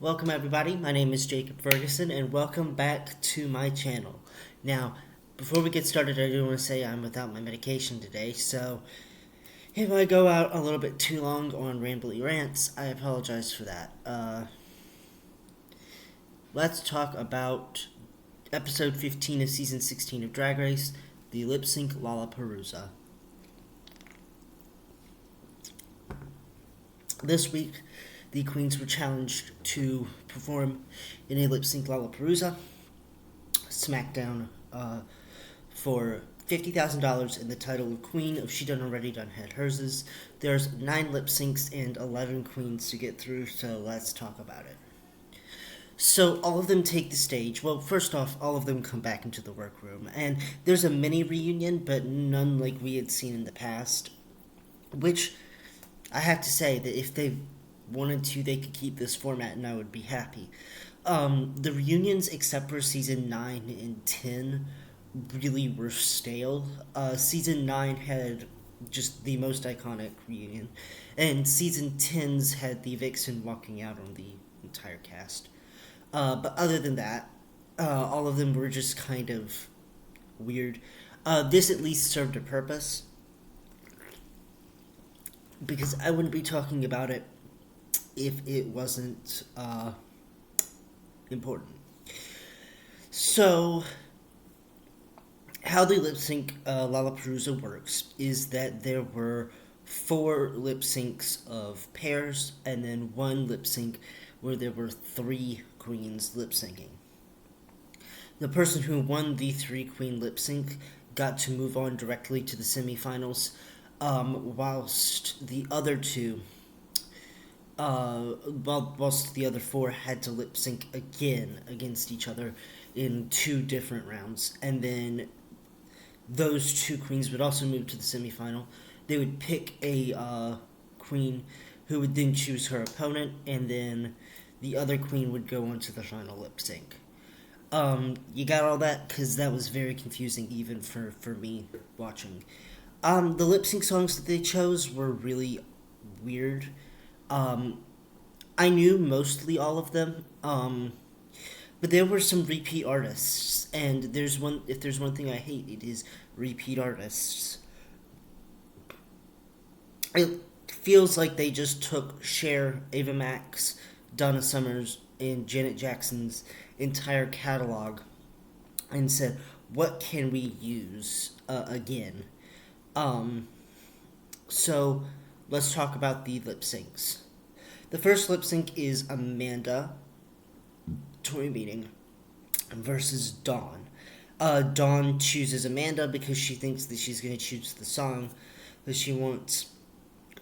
Welcome everybody, my name is Jacob Ferguson and welcome back to my channel. Now, before we get started, I do want to say I'm without my medication today, so if I go out a little bit too long on rambly rants, I apologize for that. Let's talk about episode 15 of season 16 of Drag Race, the lip sync Lollapalooza. This week, the queens were challenged to perform in a lip sync Lollapalooza SmackDown for $50,000 and the title of Queen of She Done Already Done Had Herses. There's 9 lip syncs and 11 queens to get through, so let's talk about it. So all of them take the stage. Well, first off, all of them come back into the workroom, and there's a mini reunion, but none like we had seen in the past, which I have to say that if they wanted to, they could keep this format and I would be happy. The reunions, except for season 9 and 10, really were stale. Season 9 had just the most iconic reunion, and season 10's had the Vixen walking out on the entire cast. But other than that, all of them were just kind of weird. This at least served a purpose, because I wouldn't be talking about it if it wasn't important. So, how the lip sync Lollapalooza works is that there were 4 lip syncs of pairs, and then 1 lip sync where there were 3 queens lip syncing. The person who won the 3 queen lip sync got to move on directly to the semifinals, whilst the other 2 whilst the other 4 had to lip sync again against each other in 2 different rounds. And then those 2 queens would also move to the semifinal. They would pick a queen who would then choose her opponent, and then the other queen would go on to the final lip sync. You got all that? Because that was very confusing even for me watching. The lip sync songs that they chose were really weird. I knew mostly all of them, but there were some repeat artists, and if there's one thing I hate, it is repeat artists. It feels like they just took Cher, Ava Max, Donna Summers, and Janet Jackson's entire catalog and said, what can we use again? So let's talk about the lip syncs. The first lip sync is Amanda, Toy Meeting, versus Dawn. Dawn chooses Amanda because she thinks that she's going to choose the song that she wants,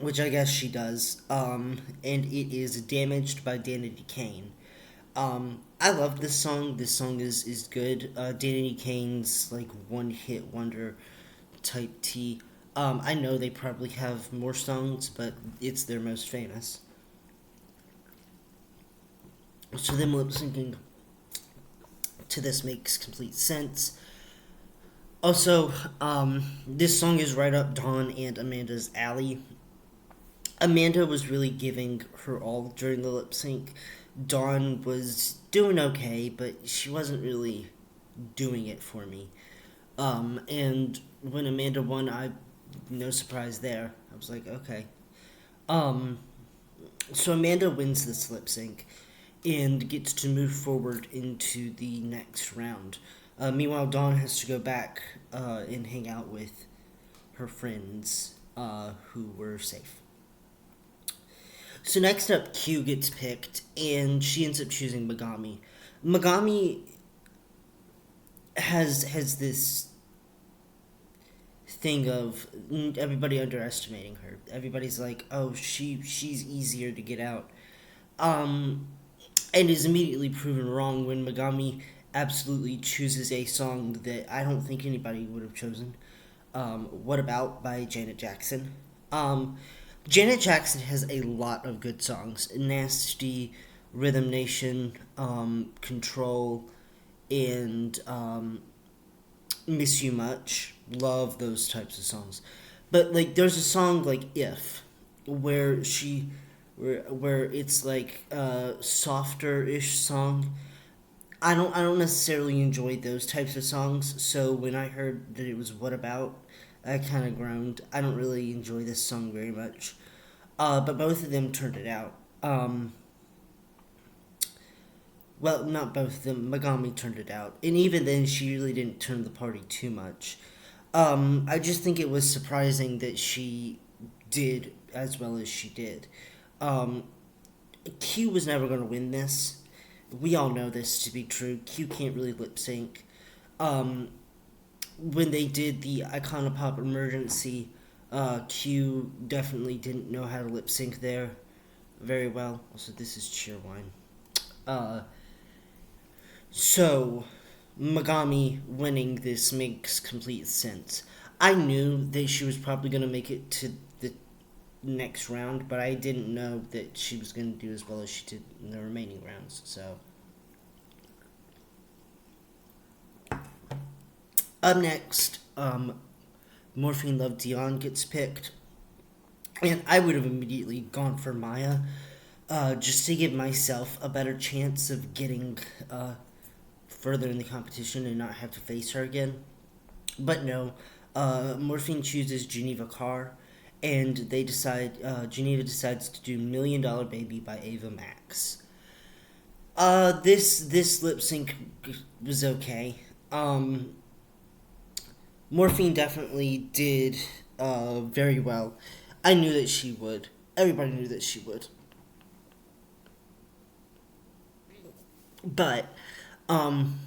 which I guess she does. And it is Damaged by Danity Kane. I love this song. This song is good. Danity Kane's like one hit wonder type T. I know they probably have more songs, but it's their most famous. So them lip syncing to this makes complete sense. Also, this song is right up Dawn and Amanda's alley. Amanda was really giving her all during the lip sync. Dawn was doing okay, but she wasn't really doing it for me. And when Amanda won, no surprise there. I was like, okay. So Amanda wins this lip sync and gets to move forward into the next round. Meanwhile, Dawn has to go back and hang out with her friends who were safe. So next up, Q gets picked, and she ends up choosing Megami. Megami has this thing of everybody underestimating her. Everybody's like, oh, she's easier to get out. And is immediately proven wrong when Megami absolutely chooses a song that I don't think anybody would have chosen. What About by Janet Jackson. Janet Jackson has a lot of good songs. Nasty, Rhythm Nation, Control, and Miss You Much. Love those types of songs. But like there's a song like If, where she where it's like a softer ish song. I don't necessarily enjoy those types of songs. So when I heard that it was "What About," I kind of groaned. I don't really enjoy this song very much. But both of them turned it out. Well, not both of them. Megami turned it out, and even then, she really didn't turn the party too much. I just think it was surprising that she did as well as she did. Um, Q was never going to win this. We all know this to be true. Q can't really lip sync. Um, when they did the Iconopop emergency, Q definitely didn't know how to lip sync there very well. Also, this is Cheerwine. Uh, so, Megami winning this makes complete sense. I knew that she was probably going to make it to the next round, but I didn't know that she was going to do as well as she did in the remaining rounds. So, up next, Morphine Love Dion gets picked. And I would have immediately gone for Mhi'ya, just to give myself a better chance of getting further in the competition and not have to face her again. But no, Morphine chooses Geneva Carr, and Geneva decides to do Million Dollar Baby by Ava Max. This lip sync was okay. Morphine definitely did very well. I knew that she would. Everybody knew that she would. But um,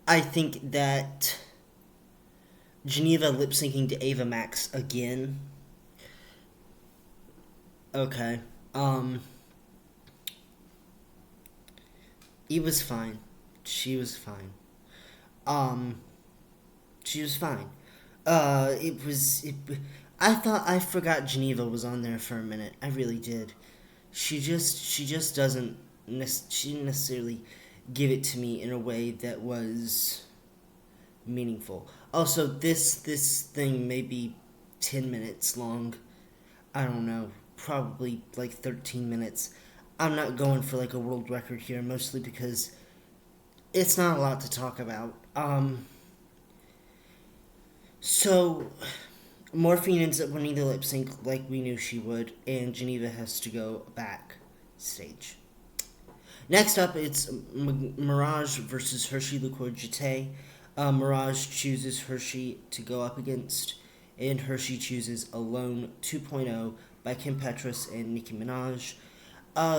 I think that Geneva lip syncing to Ava Max again. Okay. Um, it was fine. She was fine. Um, she was fine. It was. I thought I forgot Geneva was on there for a minute. I really did. She just doesn't. She didn't necessarily give it to me in a way that was meaningful. Also, this thing may be 10 minutes long. I don't know, probably like 13 minutes. I'm not going for like a world record here, mostly because it's not a lot to talk about. So Morphine ends up winning the lip sync like we knew she would, and Geneva has to go back stage. Next up, it's Mirage versus Hershey Liqueur Jete. Mirage chooses Hershey to go up against, and Hershey chooses Alone 2.0 by Kim Petras and Nicki Minaj.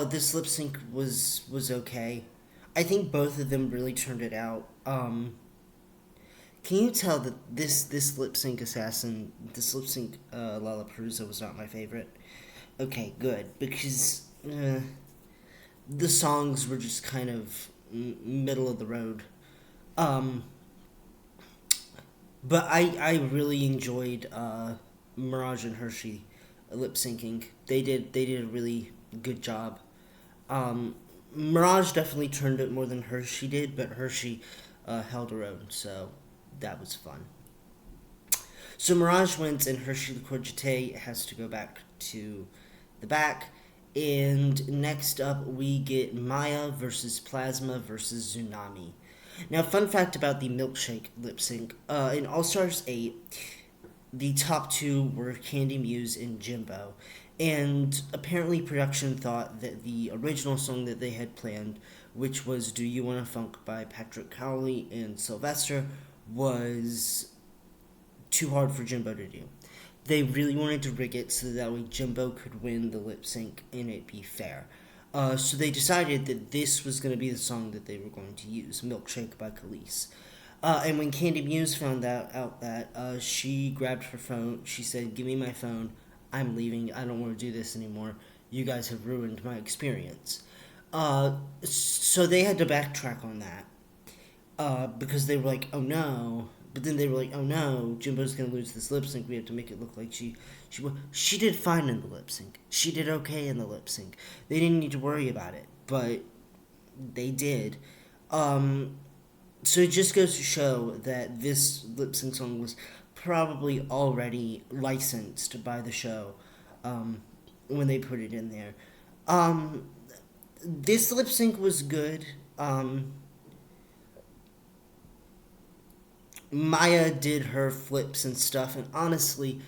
This lip sync was okay. I think both of them really turned it out. Can you tell that this lip sync this lip sync Lollapalooza was not my favorite? Okay, good, because the songs were just kind of middle of the road. Um, but I really enjoyed Mirage and Hershey lip syncing. They did a really good job. Mirage definitely turned it more than Hershey did, but Hershey held her own, so that was fun. So Mirage wins, and Hershey Liqueur has to go back to the back. And next up, we get Mhi'ya versus Plasma versus Tsunami. Now, fun fact about the milkshake lip sync: in All Stars 8, the top two were Candy Muse and Jimbo. And apparently, production thought that the original song that they had planned, which was Do You Wanna Funk by Patrick Cowley and Sylvester, was too hard for Jimbo to do. They really wanted to rig it so that way Jimbo could win the lip sync and it be fair. So they decided that this was going to be the song that they were going to use, Milkshake by Khalees. And when Candy Muse found out that, she grabbed her phone. She said, "Give me my phone. I'm leaving. I don't want to do this anymore. You guys have ruined my experience." So they had to backtrack on that. Because they were like, "Oh no." But then they were like, "Oh no, Jimbo's gonna lose this lip sync. We have to make it look like she did fine in the lip sync. She did okay in the lip sync. They didn't need to worry about it, but they did. Um, so it just goes to show that this lip sync song was probably already licensed by the show, um, when they put it in there. Um, this lip sync was good. Mhi'ya did her flips and stuff, and honestly,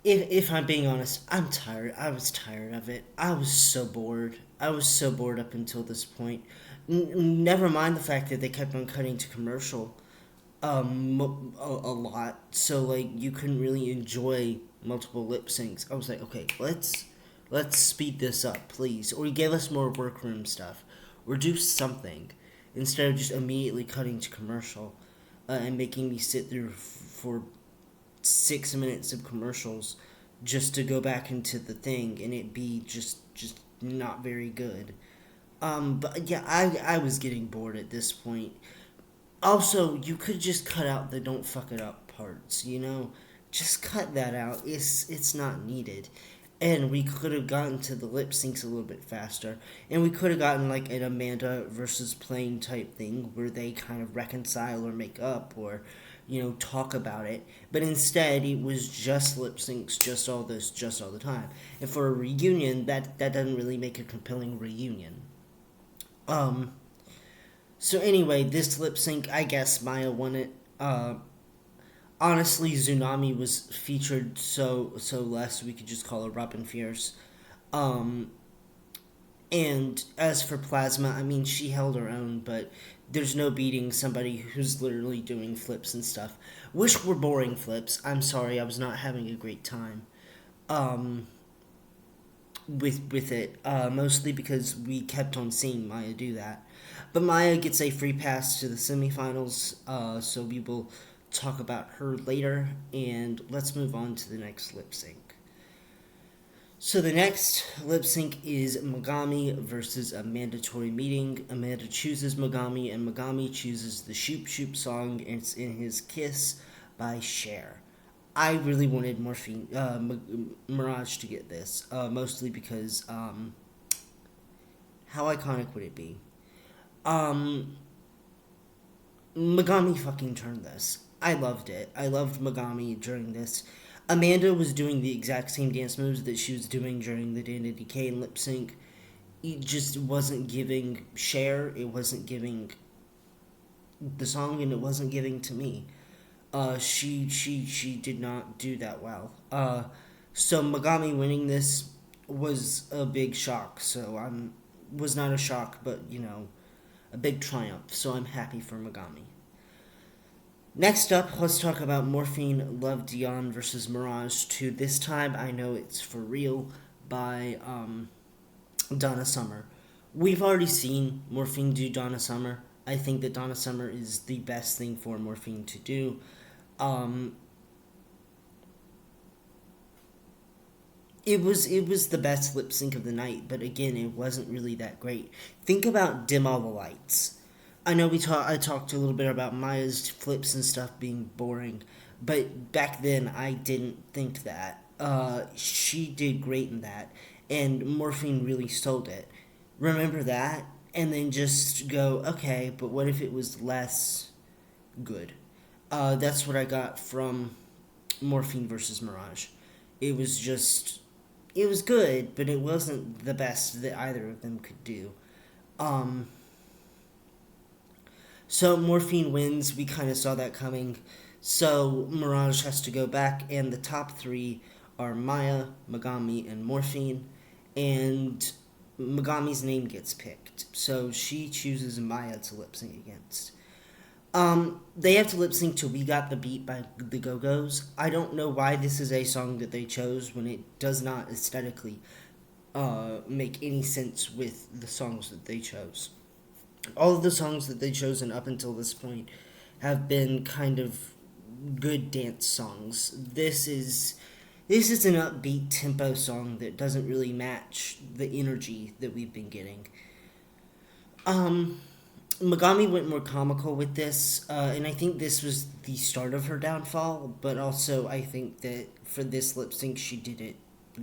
if I'm being honest, I'm tired. I was tired of it. I was so bored. I was so bored up until this point. Never mind the fact that they kept on cutting to commercial a lot, so like you couldn't really enjoy multiple lip syncs. I was like, okay, let's speed this up, please, or give us more workroom stuff, or do something instead of just immediately cutting to commercial and making me sit through for 6 minutes of commercials just to go back into the thing and it be just not very good. But yeah, I was getting bored at this point. Also, you could just cut out the "don't fuck it up" parts. Just cut that out. It's not needed. And we could have gotten to the lip syncs a little bit faster, and we could have gotten like an Amanda versus Plain type thing where they kind of reconcile or make up or talk about it. But instead, it was just lip syncs, just all this, just all the time. And for a reunion, that doesn't really make a compelling reunion. Um, so anyway, this lip sync, I guess Mhi'ya won it. Honestly, Tsunami was featured so less we could just call her Robin Fierce. Um, and as for Plasma, I mean, she held her own, but there's no beating somebody who's literally doing flips and stuff, which were boring flips. I'm sorry, I was not having a great time. Um, with it, mostly because we kept on seeing Mhi'ya do that. But Mhi'ya gets a free pass to the semifinals, so we will talk about her later, and let's move on to the next lip sync. So the next lip sync is Megami versus a mandatory meeting. Amanda chooses Megami, and Megami chooses the Shoop Shoop song, and it's in his Kiss by Cher. I really wanted Morphine, Mirage to get this, mostly because how iconic would it be? Um, Megami fucking turned this. I loved it. I loved Megami during this. Amanda was doing the exact same dance moves that she was doing during the Danity Kane lip sync. It just wasn't giving Cher. It wasn't giving the song, and it wasn't giving to me. She did not do that well. So Megami winning this was a big shock. So I'm was not a shock, but a big triumph. So I'm happy for Megami. Next up, let's talk about Morphine Love Dion versus Mirage 2. This time, I know it's for real by Donna Summer. We've already seen Morphine do Donna Summer. I think that Donna Summer is the best thing for Morphine to do. Um, it was the best lip sync of the night, but again, it wasn't really that great. Think about Dim All the Lights. I know I talked a little bit about Mhi'ya's flips and stuff being boring, but back then I didn't think that. She did great in that, and Morphine really sold it. Remember that, and then just go, okay, but what if it was less good? That's what I got from Morphine versus Mirage. It was just, it was good, but it wasn't the best that either of them could do. Um, so Morphine wins. We kind of saw that coming. So Mirage has to go back, and the top three are Mhi'ya, Megami, and Morphine. And Megami's name gets picked. So she chooses Mhi'ya to lip sync against. They have to lip sync to We Got the Beat by the Go Go's. I don't know why this is a song that they chose when it does not aesthetically make any sense with the songs that they chose. All of the songs that they've chosen up until this point have been kind of good dance songs. This is an upbeat tempo song that doesn't really match the energy that we've been getting. Um, Megami went more comical with this, and I think this was the start of her downfall. But also, I think that for this lip sync, she did it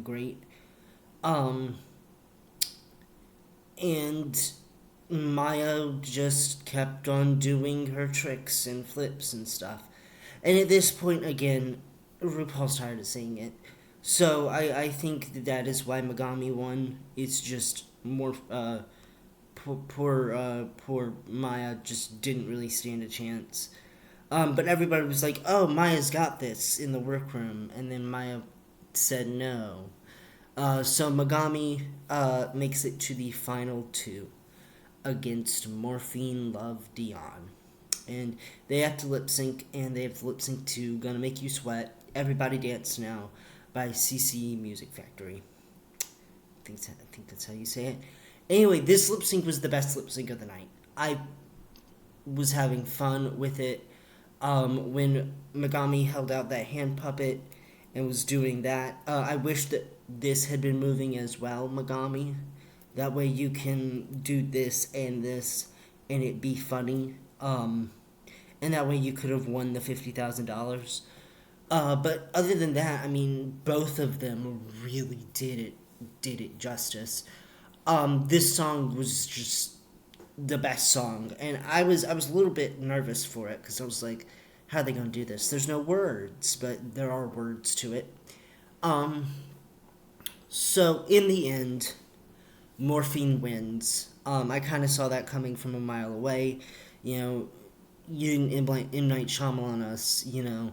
great. Um, and Mhi'ya just kept on doing her tricks and flips and stuff. And at this point, again, RuPaul's tired of seeing it. So I think that is why Megami won. It's just more poor Mhi'ya just didn't really stand a chance. But everybody was like, "Oh, Mhi'ya's got this in the workroom," and then Mhi'ya said no. So Megami makes it to the final two against Morphine Love Dion. And they have to lip sync, and they have to lip sync to Gonna Make You Sweat, Everybody Dance Now by CC Music Factory. I think that's how you say it. Anyway, this lip sync was the best lip sync of the night. I was having fun with it. When Megami held out that hand puppet and was doing that, I wish that this had been moving as well, Megami. That way you can do this and it be funny. And that way you could have won the $50,000. But other than that, I mean, both of them really did it justice. This song was just the best song, and I was a little bit nervous for it because I was like, how are they gonna do this? There's no words, but there are words to it. Um, so in the end, Morphine wins. I kind of saw that coming from a mile away. You know, you didn't M Night Shyamalan us. You know,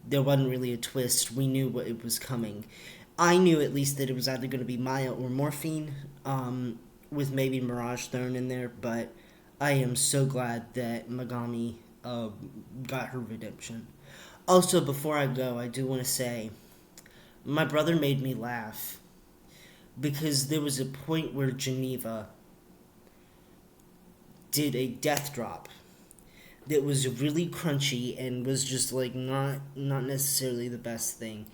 there wasn't really a twist. We knew what it was coming. I knew at least that it was either going to be Mhi'ya or Morphine, with maybe Mirage thrown in there. But I am so glad that Megami got her redemption. Also, before I go, I do want to say my brother made me laugh because there was a point where Geneva did a death drop that was really crunchy and was just like not necessarily the best thing.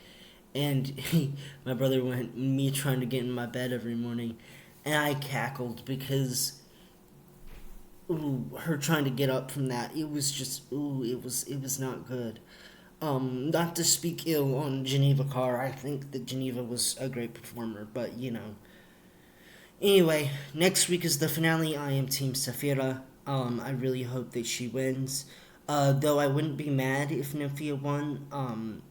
And my brother went me trying to get in my bed every morning, and I cackled because her trying to get up from that, it was just it was not good. Not to speak ill on Geneva Carr, I think that Geneva was a great performer, but you know. Anyway, next week is the finale. I am Team Saphira. I really hope that she wins. Though I wouldn't be mad if Nymphia won.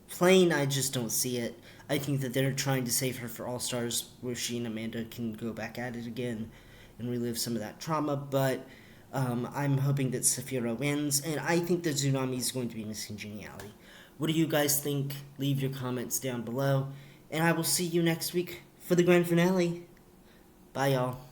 Plain, I just don't see it. I think that they're trying to save her for All Stars, where she and Amanda can go back at it again and relive some of that trauma. But I'm hoping that Saphira wins, and I think that Tsunami is going to be Miss Congeniality. What do you guys think? Leave your comments down below, and I will see you next week for the grand finale. Bye, y'all.